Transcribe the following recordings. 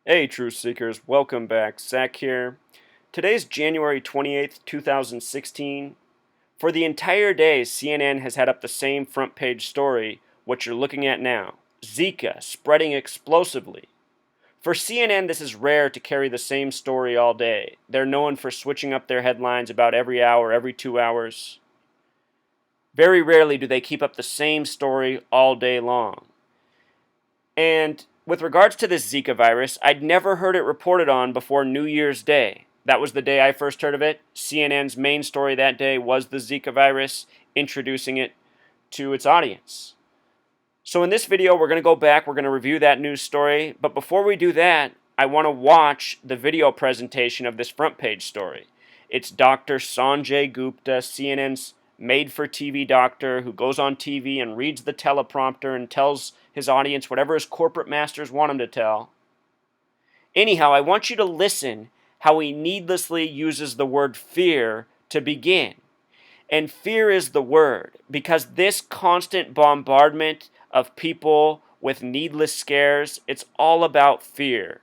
Hey, Truth Seekers, welcome back. Zach here. Today's January 28th, 2016. For the entire day, CNN has had up the same front page story, what you're looking at now Zika spreading explosively. For CNN, this is rare to carry the same story all day. They're known for switching up their headlines about every hour, every 2 hours. Very rarely do they keep up the same story all day long. And with regards to this Zika virus, I'd never heard it reported on before New Year's Day. That was the day I first heard of it. CNN's main story that day was the Zika virus, introducing it to its audience. So in this video, we're going to go back, we're going to review that news story, but before we do that, I want to watch the video presentation of this front page story. It's Dr. Sanjay Gupta, CNN's made-for-TV doctor who goes on TV and reads the teleprompter and tells his audience whatever his corporate masters want him to tell. Anyhow, I want you to listen how he needlessly uses the word fear to begin. And fear is the word, because this constant bombardment of people with needless scares, it's all about fear.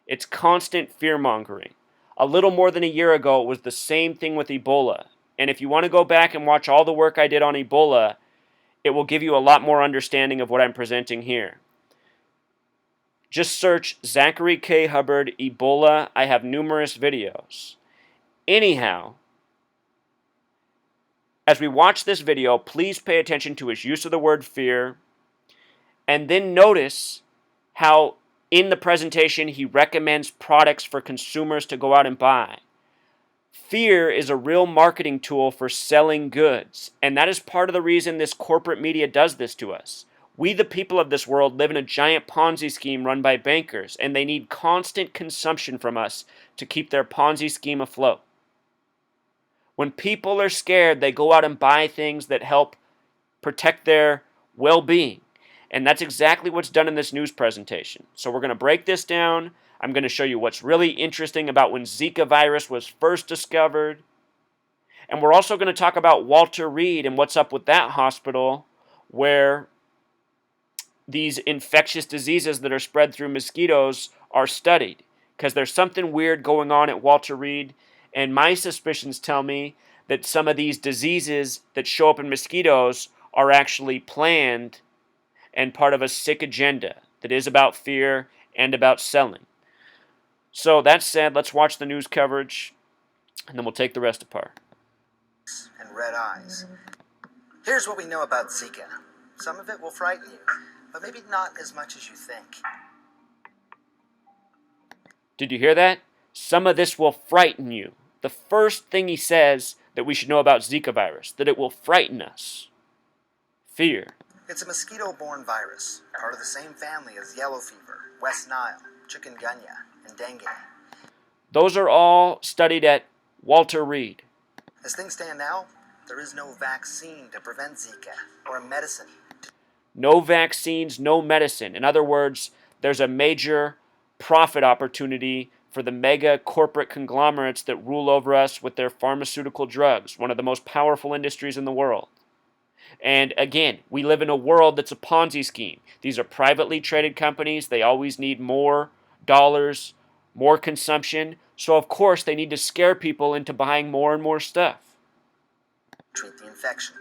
It's constant fear-mongering. A little more than a year ago, it was the same thing with Ebola. And if you want to go back and watch all the work I did on Ebola, it will give you a lot more understanding of what I'm presenting here. Just search Zachary K. Hubbard Ebola. I have numerous videos. Anyhow, as we watch this video, please pay attention to his use of the word fear, and then notice how in the presentation he recommends products for consumers to go out and buy. Fear is a real marketing tool for selling goods, and that is part of the reason this corporate media does this to us. We, the people of this world, live in a giant Ponzi scheme run by bankers, and they need constant consumption from us to keep their Ponzi scheme afloat. When people are scared, they go out and buy things that help protect their well-being. And that's exactly what's done in this news presentation. So we're going to break this down. I'm going to show you what's really interesting about when Zika virus was first discovered. And we're also going to talk about Walter Reed and what's up with that hospital where these infectious diseases that are spread through mosquitoes are studied. Because there's something weird going on at Walter Reed, and my suspicions tell me that some of these diseases that show up in mosquitoes are actually planned and part of a sick agenda that is about fear and about selling. So that said, let's watch the news coverage, and then we'll take the rest apart. And red eyes. Here's what we know about Zika. Some of it will frighten you, but maybe not as much as you think. Did you hear that? Some of this will frighten you. The first thing he says that we should know about Zika virus, that it will frighten us. Fear. It's a mosquito-borne virus, part of the same family as yellow fever, West Nile, chikungunya, and dengue. Those are all studied at Walter Reed. As things stand now, there is no vaccine to prevent Zika, or a medicine. No vaccines, no medicine. In other words, there's a major profit opportunity for the mega corporate conglomerates that rule over us with their pharmaceutical drugs, one of the most powerful industries in the world. And again, we live in a world that's a Ponzi scheme. These are privately traded companies. They always need more dollars, more consumption. So of course they need to scare people into buying more and more stuff. Treat the infection.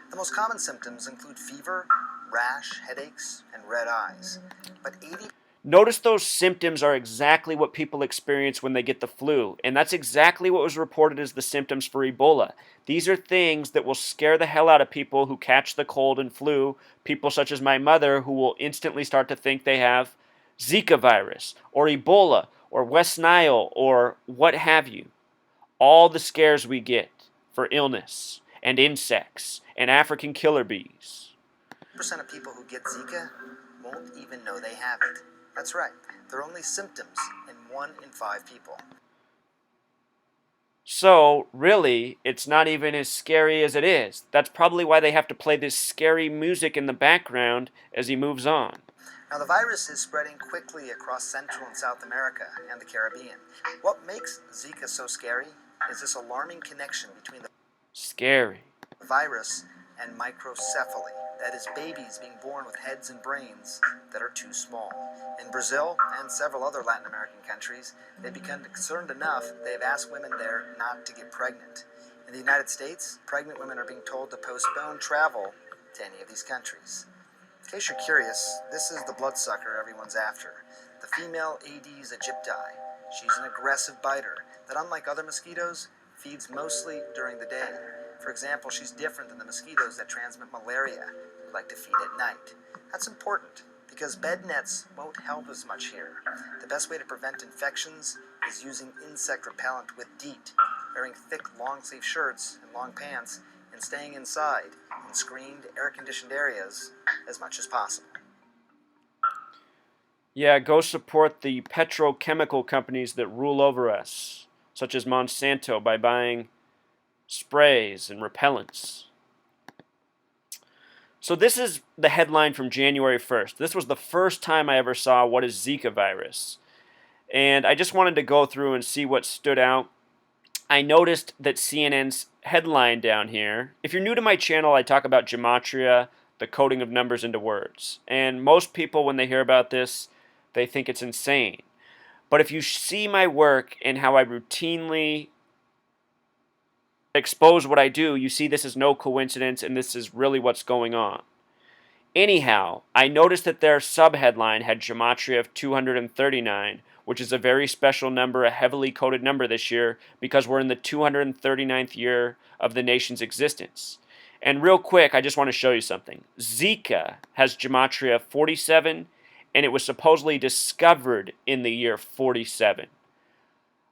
The most common symptoms include fever, rash, headaches, and red eyes. But 80 Notice those symptoms are exactly what people experience when they get the flu, and that's exactly what was reported as the symptoms for Ebola. These are things that will scare the hell out of people who catch the cold and flu, people such as my mother who will instantly start to think they have Zika virus, or Ebola, or West Nile, or what have you. All the scares we get for illness, and insects, and African killer bees. percent of people who get Zika won't even know they have it. That's right, they're only symptoms in 1 in 5 people. So, really, it's not even as scary as it is. That's probably why they have to play this scary music in the background as he moves on. Now, the virus is spreading quickly across Central and South America and the Caribbean. What makes Zika so scary is this alarming connection between the Scary. virus and microcephaly, that is, babies being born with heads and brains that are too small. In Brazil and several other Latin American countries, they've become concerned enough they've asked women there not to get pregnant. In the United States, pregnant women are being told to postpone travel to any of these countries. In case you're curious, this is the bloodsucker everyone's after, the female Aedes aegypti. She's an aggressive biter that, unlike other mosquitoes, feeds mostly during the day. For example, she's different than the mosquitoes that transmit malaria, who like to feed at night. That's important because bed nets won't help as much here. The best way to prevent infections is using insect repellent with DEET, wearing thick long-sleeve shirts and long pants, and staying inside in screened, air-conditioned areas as much as possible. Yeah, go support the petrochemical companies that rule over us, such as Monsanto, by buying sprays and repellents. So this is the headline from January 1st. This was the first time I ever saw what is Zika virus. And I just wanted to go through and see what stood out. I noticed that CNN's headline down here, if you're new to my channel, I talk about gematria, the coding of numbers into words. And most people, when they hear about this, they think it's insane. But if you see my work and how I routinely expose what I do, you see this is no coincidence and this is really what's going on. Anyhow, I noticed that their subheadline had gematria of 239, which is a very special number, a heavily coded number this year because we're in the 239th year of the nation's existence. And real quick, I just want to show you something. Zika has gematria of 47, and it was supposedly discovered in the year 47.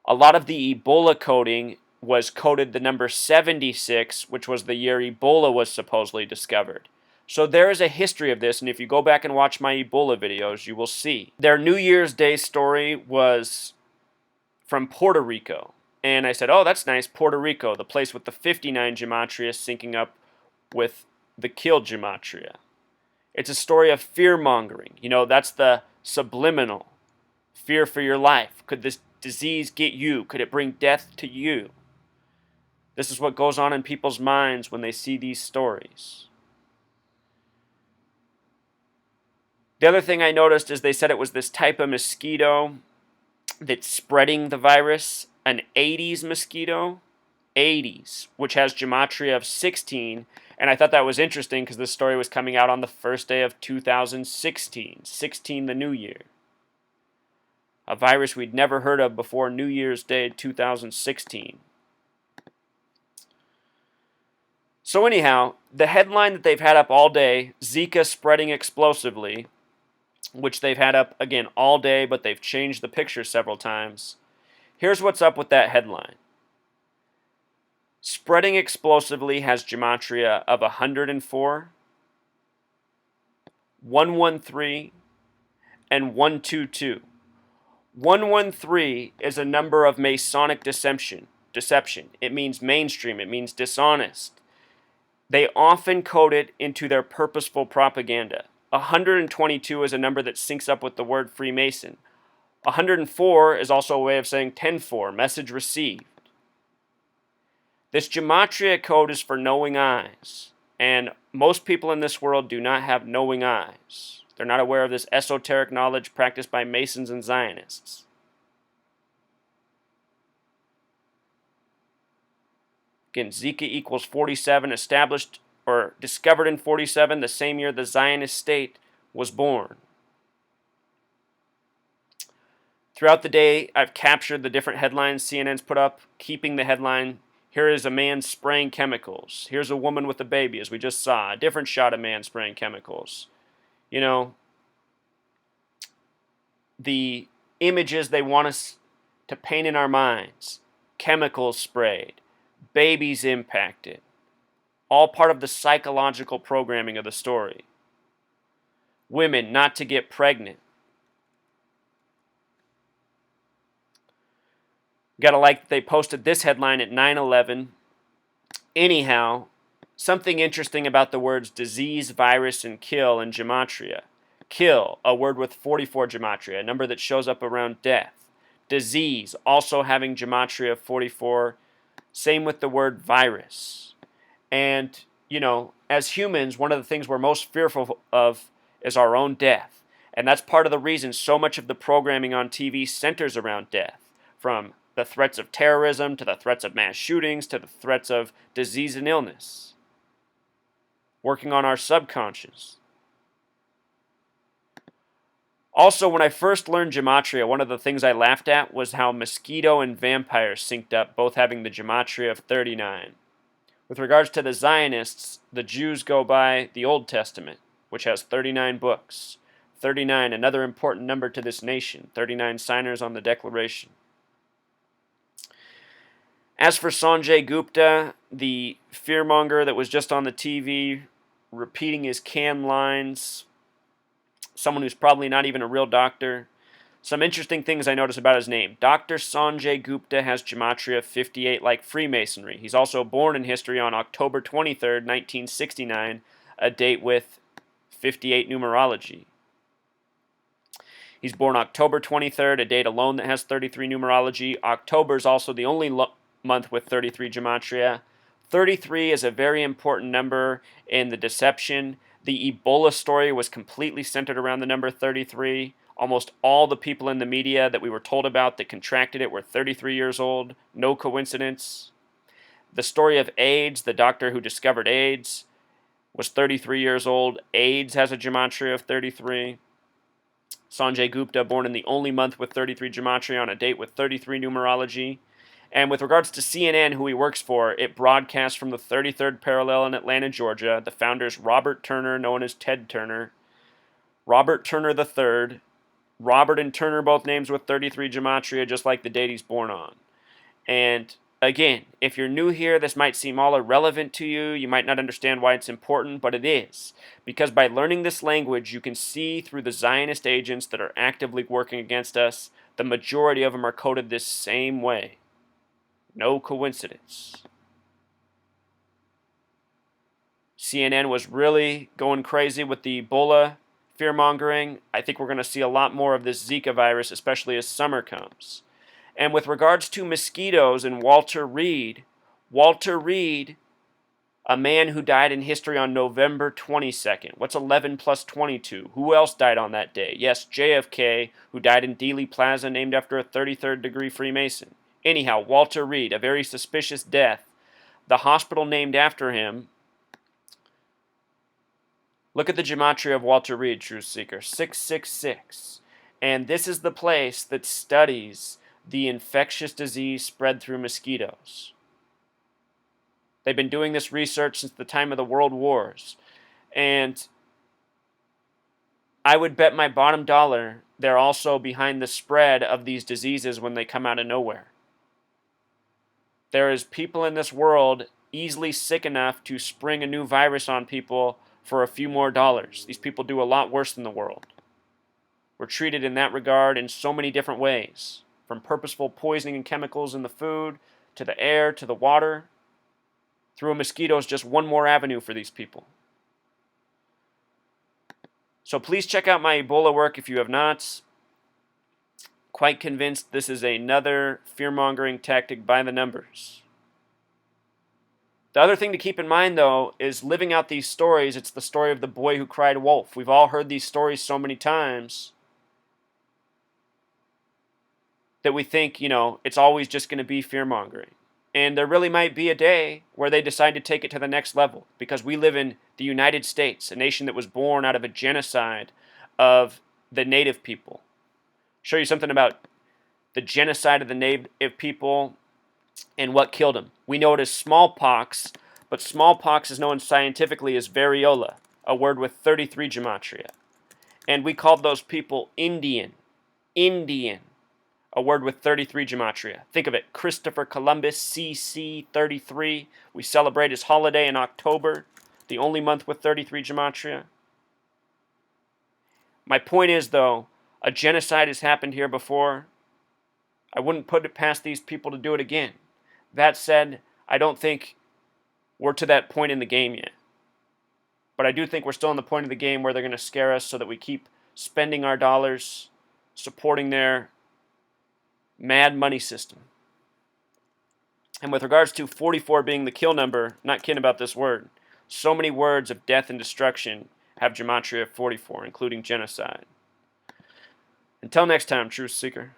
A lot of the Ebola coding was coded the number 76, which was the year Ebola was supposedly discovered. So there is a history of this, and if you go back and watch my Ebola videos, you will see. Their New Year's Day story was from Puerto Rico. And I said, oh, that's nice, Puerto Rico, the place with the 59 gematria syncing up with the kill gematria. It's a story of fear-mongering. You know, that's the subliminal fear for your life. Could this disease get you? Could it bring death to you? This is what goes on in people's minds when they see these stories. The other thing I noticed is they said it was this type of mosquito that's spreading the virus, an Aedes mosquito, Aedes, which has gematria of 16, and I thought that was interesting because this story was coming out on the first day of 2016, 16 the new year. A virus we'd never heard of before New Year's Day 2016. So anyhow, the headline that they've had up all day, Zika spreading explosively, which they've had up, again, all day, but they've changed the picture several times. Here's what's up with that headline. Spreading explosively has gematria of 104, 113, and 122. 113 is a number of masonic deception. It means mainstream. It means dishonest. They often code it into their purposeful propaganda. 122 is a number that syncs up with the word Freemason. 104 is also a way of saying 10-4, message received. This gematria code is for knowing eyes, and most people in this world do not have knowing eyes. They're not aware of this esoteric knowledge practiced by Masons and Zionists. Again, Zika equals 47, established or discovered in 47, the same year the Zionist state was born. Throughout the day, I've captured the different headlines CNN's put up, keeping the headline, here is a man spraying chemicals. Here's a woman with a baby, as we just saw. A different shot of man spraying chemicals. You know, the images they want us to paint in our minds. Chemicals sprayed. Babies impacted. All part of the psychological programming of the story. Women not to get pregnant. Gotta like that they posted this headline at 9/11. Anyhow, something interesting about the words disease, virus, and kill in gematria. Kill, a word with 44 gematria, a number that shows up around death. Disease, also having gematria of 44. Same with the word virus. And, as humans, one of the things we're most fearful of is our own death. And that's part of the reason so much of the programming on TV centers around death, from the threats of terrorism to the threats of mass shootings to the threats of disease and illness, working on our subconscious. Also, when I first learned gematria, one of the things I laughed at was how mosquito and vampire synced up, both having the gematria of 39. With regards to the Zionists, the Jews go by the Old Testament, which has 39 books. 39, another important number to this nation, 39 signers on the Declaration. As for Sanjay Gupta, the fearmonger that was just on the TV, repeating his canned lines, someone who's probably not even a real doctor. Some interesting things I noticed about his name. Dr. Sanjay Gupta has gematria 58 like Freemasonry. He's also born in history on October 23rd, 1969, a date with 58 numerology. He's born October 23rd, a date alone that has 33 numerology. October is also the only month with 33 gematria. 33 is a very important number in the deception. The Ebola story was completely centered around the number 33. Almost all the people in the media that we were told about that contracted it were 33 years old. No coincidence. The story of AIDS, the doctor who discovered AIDS, was 33 years old. AIDS has a gematria of 33. Sanjay Gupta, born in the only month with 33 gematria on a date with 33 numerology. And with regards to CNN, who he works for, it broadcasts from the 33rd parallel in Atlanta, Georgia. The founders Robert Turner, known as Ted Turner, Robert Turner III. Robert and Turner, both names with 33 gematria, just like the date he's born on. And again, if you're new here, this might seem all irrelevant to you. You might not understand why it's important, but it is. Because by learning this language, you can see through the Zionist agents that are actively working against us. The majority of them are coded this same way. No coincidence. CNN was really going crazy with the Ebola fear-mongering. I think we're going to see a lot more of this Zika virus, especially as summer comes. And with regards to mosquitoes and Walter Reed, a man who died in history on November 22nd. What's 11 plus 22? Who else died on that day? Yes, JFK, who died in Dealey Plaza, named after a 33rd degree Freemason. Anyhow, Walter Reed, a very suspicious death. The hospital named after him. Look at the gematria of Walter Reed, Truth Seeker, 666. And this is the place that studies the infectious disease spread through mosquitoes. They've been doing this research since the time of the World Wars. And I would bet my bottom dollar they're also behind the spread of these diseases when they come out of nowhere. There is people in this world easily sick enough to spring a new virus on people for a few more dollars. These people do a lot worse than the world. We're treated in that regard in so many different ways, from purposeful poisoning and chemicals in the food, to the air, to the water. Through a mosquito is just one more avenue for these people. So please check out my Ebola work if you have not. Quite convinced this is another fear-mongering tactic by the numbers. The other thing to keep in mind, though, is living out these stories. It's the story of the boy who cried wolf. We've all heard these stories so many times that we think, it's always just going to be fear-mongering. And there really might be a day where they decide to take it to the next level, because we live in the United States, a nation that was born out of a genocide of the native people. Show you something about the genocide of the native people and what killed them. We know it as smallpox, but smallpox is known scientifically as variola, a word with 33 gematria. And we called those people Indian, a word with 33 gematria. Think of it, Christopher Columbus, CC 33. We celebrate his holiday in October, the only month with 33 gematria. My point is, though, a genocide has happened here before. I wouldn't put it past these people to do it again. That said, I don't think we're to that point in the game yet. But I do think we're still in the point of the game where they're going to scare us so that we keep spending our dollars, supporting their mad money system. And with regards to 44 being the kill number, not kidding about this word, So many words of death and destruction have gematria 44, including genocide. Until next time, Truth Seeker.